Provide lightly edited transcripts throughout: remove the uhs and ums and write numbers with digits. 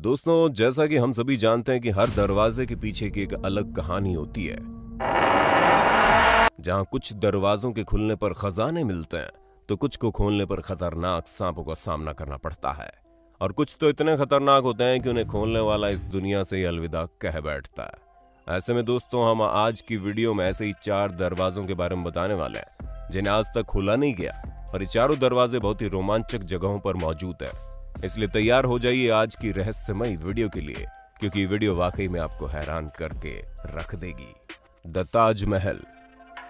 दोस्तों, जैसा कि हम सभी जानते हैं कि हर दरवाजे के पीछे की एक अलग कहानी होती है। जहां कुछ दरवाजों के खुलने पर खजाने मिलते हैं तो कुछ को खोलने पर खतरनाक सांपों का सामना करना पड़ता है, और कुछ तो इतने खतरनाक होते हैं कि उन्हें खोलने वाला इस दुनिया से ही अलविदा कह बैठता है। ऐसे में दोस्तों, हम आज की वीडियो में ऐसे ही 4 दरवाजों के बारे में बताने वाले हैं जिन्हें आज तक खोला नहीं गया, और ये चारों दरवाजे बहुत ही रोमांचक जगहों पर मौजूद है। इसलिए तैयार हो जाइए आज की रहस्यमयी वीडियो के लिए, क्योंकि वीडियो वाकई में आपको हैरान करके रख देगी। द ताजमहल।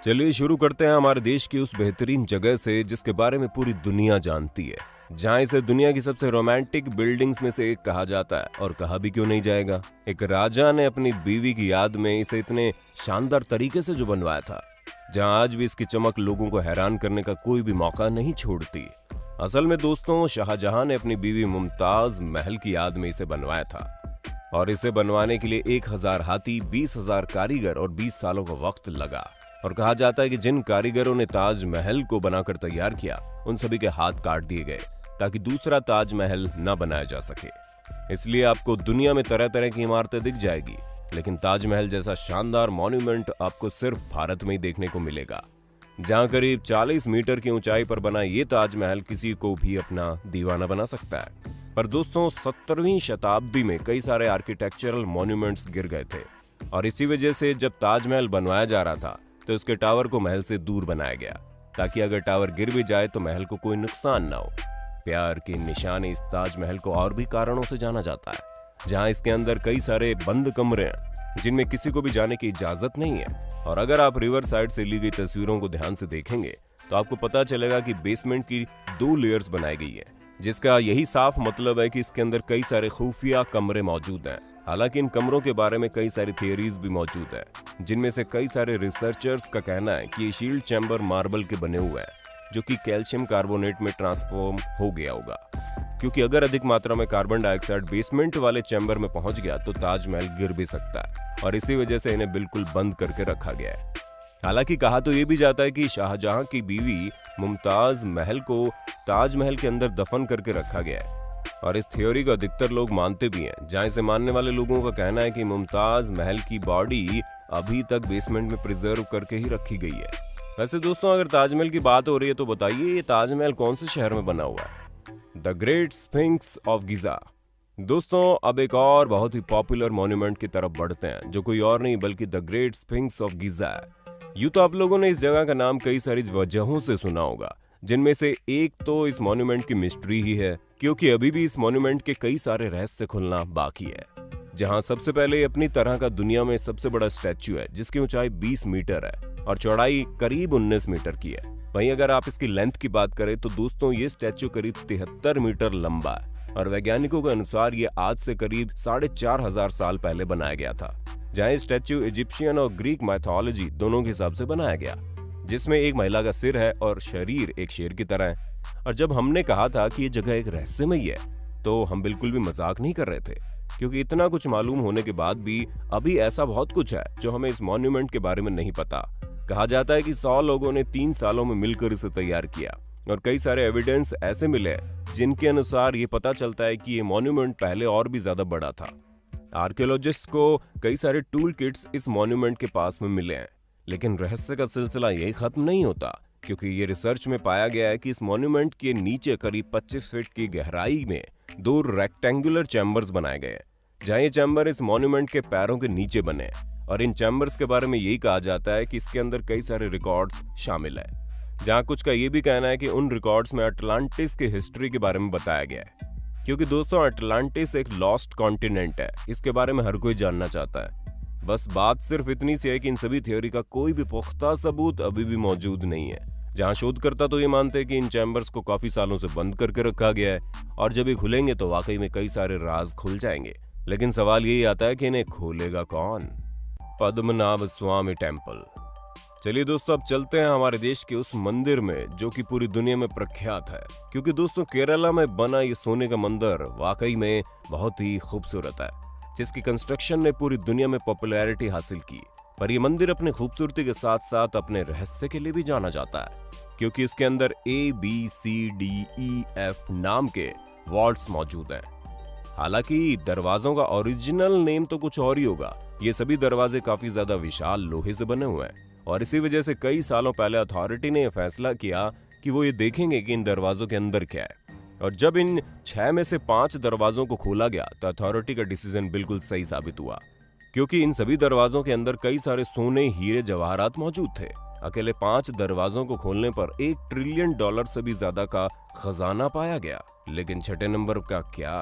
चलिए शुरू करते हैं हमारे देश की उस बेहतरीन जगह से जिसके बारे में पूरी दुनिया जानती है, जहां इसे दुनिया की सबसे रोमांटिक बिल्डिंग्स में से एक कहा जाता है। और कहा भी क्यों नहीं जाएगा, एक राजा ने अपनी बीवी की याद में इसे इतने शानदार तरीके से जो बनवाया था, जहां आज भी इसकी चमक लोगों को हैरान करने का कोई भी मौका नहीं छोड़ती। असल में दोस्तों, शाहजहां ने अपनी बीवी मुमताज महल की याद में इसे बनवाया था, और इसे बनवाने के लिए 1000 हाथी, 20,000 कारीगर और 20 सालों का वक्त लगा। और कहा जाता है कि जिन कारीगरों ने ताजमहल को बनाकर तैयार किया, उन सभी के हाथ काट दिए गए ताकि दूसरा ताजमहल न बनाया जा सके। इसलिए आपको दुनिया में तरह तरह की इमारतें दिख जाएगी, लेकिन ताजमहल जैसा शानदार मॉन्यूमेंट आपको सिर्फ भारत में ही देखने को मिलेगा, जहां करीब 40 मीटर की ऊंचाई पर बना ये ताजमहल किसी को भी अपना दीवाना बना सकता है। पर दोस्तों, 17वीं शताब्दी में कई सारे आर्किटेक्चरल मॉन्यूमेंट्स गिर गए थे, और इसी वजह से जब ताजमहल बनवाया जा रहा था तो उसके टावर को महल से दूर बनाया गया, ताकि अगर टावर गिर भी जाए तो महल को कोई नुकसान ना हो। प्यार की निशानी इस ताजमहल को और भी कारणों से जाना जाता है, जहां इसके अंदर कई सारे बंद कमरे हैं जिनमें किसी को भी जाने की इजाजत नहीं है। और अगर आप रिवर साइड से ली गई तस्वीरों को ध्यान से देखेंगे तो आपको पता चलेगा कि बेसमेंट की 2 लेयर्स बनाई गई है, जिसका यही साफ मतलब है कि इसके अंदर कई सारे खुफिया कमरे मौजूद हैं। हालांकि इन कमरों के बारे में कई सारी थियरीज भी मौजूद है, जिनमें से कई सारे रिसर्चर्स का कहना है कि ये शील्ड चैम्बर मार्बल के बने हुए हैं, जो कि कैल्शियम कार्बोनेट में ट्रांसफॉर्म हो गया होगा, क्योंकि अगर अधिक मात्रा में कार्बन डाइऑक्साइड बेसमेंट वाले चैम्बर में पहुंच गया तो ताजमहल गिर भी सकता है, और इसी वजह से इन्हें बिल्कुल बंद करके रखा गया है। हालांकि कहा तो ये भी जाता है कि शाहजहां की बीवी मुमताज महल को ताजमहल के अंदर दफन करके रखा गया है, और इस थ्योरी को अधिकतर लोग मानते भी हैं, जहां इसे मानने वाले लोगों का कहना है कि मुमताज महल की बॉडी अभी तक बेसमेंट में प्रिजर्व करके ही रखी गई है। वैसे दोस्तों, अगर ताजमहल की बात हो रही है तो बताइए, ये ताजमहल कौन से शहर में बना हुआ है? The great sphinx of Giza. दोस्तों, अब एक और बहुत ही पॉपुलर मॉन्यूमेंट की तरफ बढ़ते हैं, जो कोई और नहीं बल्कि द ग्रेट स्फिंक्स ऑफ गिजा है। यूं तो आप लोगों ने इस जगह का नाम कई सारी वजहों से सुना होगा, जिनमें से एक तो इस मॉन्यूमेंट की मिस्ट्री ही है, क्योंकि अभी भी इस मॉन्यूमेंट के कई सारे रहस्य खुलना बाकी है। जहां सबसे पहले अपनी तरह का दुनिया में सबसे बड़ा स्टैच्यू है, जिसकी ऊंचाई 20 मीटर है और चौड़ाई करीब 19 मीटर की है। वहीं अगर आप इसकी लेंथ की बात करें तो दोस्तों, ये स्टैच्यू करीब 73 मीटर लंबा है, और वैज्ञानिकों के अनुसार ये आज से करीब 4,500 साल पहले बनाया गया था, जहां ये स्टैच्यू इजिप्शियन और ग्रीक माइथोलॉजी दोनों के हिसाब से बनाया गया, जिसमें एक महिला का सिर है और शरीर एक शेर की तरह है। और जब हमने कहा था कि ये जगह एक रहस्यमयी है, तो हम बिल्कुल भी मजाक नहीं कर रहे थे, क्योंकि इतना कुछ मालूम होने के बाद भी अभी ऐसा बहुत कुछ है जो हमें इस मॉन्यूमेंट के बारे में नहीं पता। कहा जाता है कि 100 लोगों ने 3 सालों में मिलकर इसे तैयार किया, और कई सारे एविडेंस ऐसे मिले जिनके अनुसार ये पता चलता है कि ये मॉन्यूमेंट पहले और भी ज्यादा बड़ा था। आर्कियोलॉजिस्ट को कई सारे टूल किट्स इस मॉन्यूमेंट के पास में मिले हैं, लेकिन रहस्य का सिलसिला यही खत्म नहीं होता, क्योंकि ये रिसर्च में पाया गया है कि इस मॉन्यूमेंट के नीचे करीब 25 फीट की गहराई में 2 रेक्टेंगुलर चैम्बर्स बनाए गए हैं, जहां ये चैम्बर इस मॉन्यूमेंट के पैरों के नीचे बने हैं। और इन चैम्बर्स के बारे में यही कहा जाता है कि इसके अंदर कई सारे रिकॉर्ड्स शामिल है, जहां कुछ का ये भी कहना है कि उन रिकॉर्ड्स में अटलांटिस की हिस्ट्री के बारे में बताया गया है, क्योंकि दोस्तों, अटलांटिस एक लॉस्ट कॉन्टिनेंट है। इसके बारे में हर कोई जानना चाहता है। बस बात सिर्फ इतनी सी है कि इन सभी थ्योरी का कोई भी पुख्ता सबूत अभी भी मौजूद नहीं है। जहां शोधकर्ता तो ये मानते हैं कि इन चैम्बर्स को काफी सालों से बंद करके रखा गया है, और जब ये खुलेंगे तो वाकई में कई सारे राज खुल जाएंगे। लेकिन सवाल यही आता है कि इन्हें खोलेगा कौन? पद्मनाभ स्वामी टेम्पल। चलिए दोस्तों, अब चलते हैं हमारे देश के उस मंदिर में जो कि पूरी दुनिया में प्रख्यात है, क्योंकि दोस्तों, केरला में बना ये सोने का मंदिर वाकई में बहुत ही खूबसूरत है, जिसकी कंस्ट्रक्शन ने पूरी दुनिया में पॉपुलैरिटी हासिल की। पर यह मंदिर अपनी खूबसूरती के साथ साथ अपने रहस्य के लिए भी जाना जाता है, क्योंकि इसके अंदर ABCDEF नाम के वॉल्ट्स मौजूद हैं। हालांकि दरवाजों का ओरिजिनल नेम तो कुछ और ही होगा। ये सभी दरवाजे काफी ज्यादा विशाल लोहे से बने हुए हैं और इसी वजह से कई सालों पहले अथॉरिटी ने यह फैसला किया कि वो ये देखेंगे कि इन दरवाजों के अंदर क्या है। और जब इन 6 में से 5 दरवाजों को खोला गया तो अथॉरिटी का डिसीजन बिल्कुल सही साबित हुआ, क्योंकि इन सभी दरवाजों के अंदर कई सारे सोने, हीरे, जवाहरात मौजूद थे। अकेले 5 दरवाजों को खोलने पर $1 ट्रिलियन से भी ज्यादा का खजाना पाया गया। लेकिन छठे नंबर का क्या?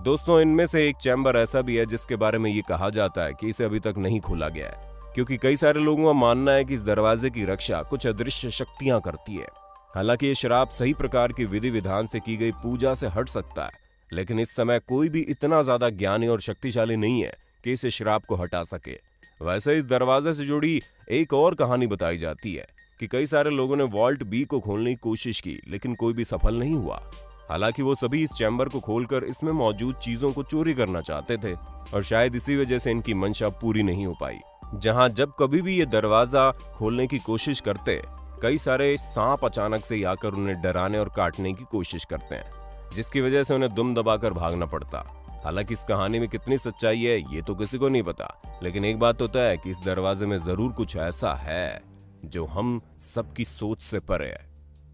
दोस्तों, इनमें से एक चैम्बर ऐसा भी है जिसके बारे में ये कहा जाता है कि इसे अभी तक नहीं खोला गया है, क्योंकि कई सारे लोगों का मानना है कि इस दरवाजे की रक्षा कुछ अदृश्य शक्तियां करती है। हालांकि ये श्राप सही प्रकार की विधि विधान से की गई पूजा से हट सकता है, लेकिन इस समय कोई भी इतना ज्यादा ज्ञानी और शक्तिशाली नहीं है कि इस श्राप को हटा सके। वैसे इस दरवाजे से जुड़ी एक और कहानी बताई जाती है कि कई सारे लोगों ने वॉल्ट बी को खोलने की कोशिश की, लेकिन कोई भी सफल नहीं हुआ। हालांकि वो सभी इस चैम्बर को खोलकर इसमें मौजूद चीजों को चोरी करना चाहते थे और शायद इसी वजह से इनकी मंशा पूरी नहीं हो पाई। जहां जब कभी भी ये दरवाजा खोलने की कोशिश करते, कई सारे सांप अचानक से आकर उन्हें डराने और काटने की कोशिश करते हैं, जिसकी वजह से उन्हें दुम दबाकर भागना पड़ता। हालांकि इस कहानी में कितनी सच्चाई है ये तो किसी को नहीं पता, लेकिन एक बात तो तय है कि इस दरवाजे में जरूर कुछ ऐसा है जो हम सबकी सोच से परे है।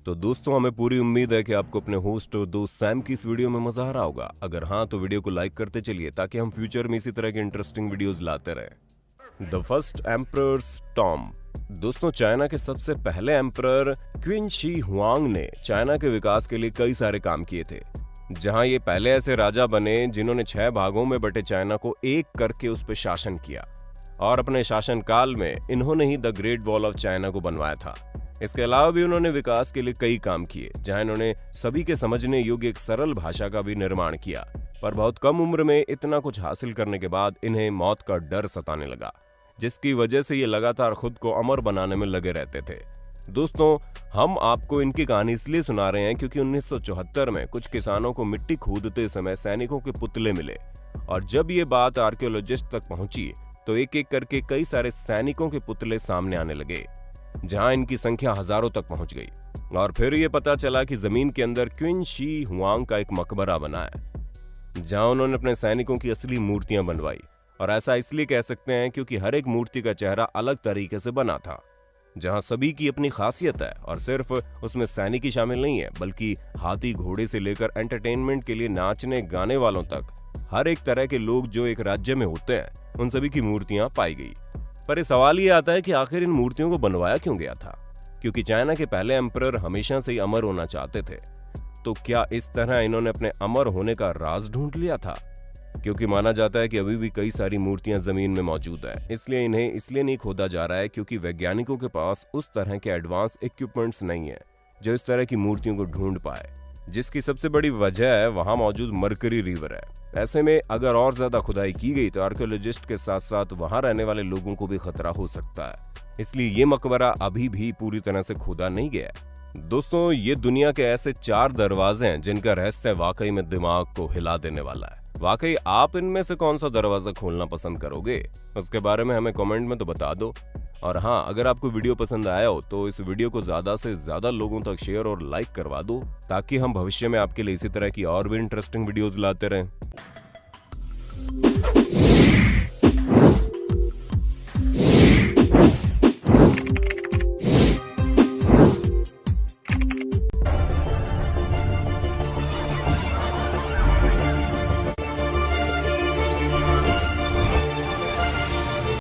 तो दोस्तों, हमें पूरी उम्मीद है कि आपको अपने होस्ट और दोस्त सैम की इस वीडियो में मजा आ रहा होगा। अगर हाँ तो वीडियो को लाइक करते चलिए ताकि हम फ्यूचर में इसी तरह के इंटरेस्टिंग वीडियोस लाते रहें। The first emperors Tom. दोस्तों, चाइना के सबसे पहले एम्परर क्विन शी हुआंग ने चाइना के विकास के लिए कई सारे काम किए थे। जहां ये पहले ऐसे राजा बने जिन्होंने 6 भागों में बटे चाइना को एक करके उस पर शासन किया और अपने शासन काल में इन्होंने ही the great wall of China को बनवाया था। इसके अलावा भी उन्होंने विकास के लिए कई काम किए, जहां इन्होंने सभी के समझने योग्य एक सरल भाषा का भी निर्माण किया। पर बहुत कम उम्र में इतना कुछ हासिल करने के बाद इन्हें मौत का डर सताने लगा, जिसकी वजह से ये लगातार खुद को अमर बनाने में लगे रहते थे। दोस्तों, हम आपको इनकी कहानी इसलिए सुना रहे हैं क्योंकि 1974 में कुछ किसानों को मिट्टी खोदते समय सैनिकों के पुतले मिले और जब ये बात आर्कियोलॉजिस्ट तक पहुंची तो एक एक करके कई सारे सैनिकों के पुतले सामने आने लगे, जहां इनकी संख्या हजारों तक पहुंच गई। और फिर ये पता चला कि जमीन के अंदर क्विन शी हुआंग का एक मकबरा बना है, जहां उन्होंने अपने सैनिकों की असली मूर्तियां बनवाई। और ऐसा इसलिए कह सकते हैं क्योंकि हर एक मूर्ति का चेहरा अलग तरीके से बना था, जहां सभी की अपनी खासियत है और सिर्फ उसमें सैनिक ही शामिल नहीं है, बल्कि हाथी घोड़े से लेकर एंटरटेनमेंट के लिए नाचने गाने वालों तक हर एक तरह के लोग जो एक राज्य में होते हैं, उन सभी की मूर्तियां पाई गई। पर यह सवाल ये आता है कि आखिर इन मूर्तियों को बनवाया क्यों गया था? क्योंकि चाइना के पहले एम्परर हमेशा से ही अमर होना चाहते थे, तो क्या इस तरह इन्होंने अपने अमर होने का राज ढूंढ लिया था? क्योंकि माना जाता है कि अभी भी कई सारी मूर्तियां जमीन में मौजूद है, इसलिए इन्हें इसलिए नहीं खोदा जा रहा है क्योंकि वैज्ञानिकों के पास उस तरह के एडवांस इक्विपमेंट्स नहीं है जो इस तरह की मूर्तियों को ढूंढ पाए, जिसकी सबसे बड़ी वजह है वहां मौजूद मरकरी रिवर है। ऐसे में अगर और ज्यादा खुदाई की गई तो आर्कियोलॉजिस्ट के साथ साथ वहां रहने वाले लोगों को भी खतरा हो सकता है, इसलिए ये मकबरा अभी भी पूरी तरह से खोदा नहीं गया है। दोस्तों, ये दुनिया के ऐसे 4 दरवाजे हैं जिनका रहस्य वाकई में दिमाग को हिला देने वाला है। वाकई आप इनमें से कौन सा दरवाजा खोलना पसंद करोगे? उसके बारे में हमें कमेंट में तो बता दो। और हाँ, अगर आपको वीडियो पसंद आया हो तो इस वीडियो को ज्यादा से ज्यादा लोगों तक शेयर और लाइक करवा दो, ताकि हम भविष्य में आपके लिए इसी तरह की और भी इंटरेस्टिंग वीडियोस लाते रहें।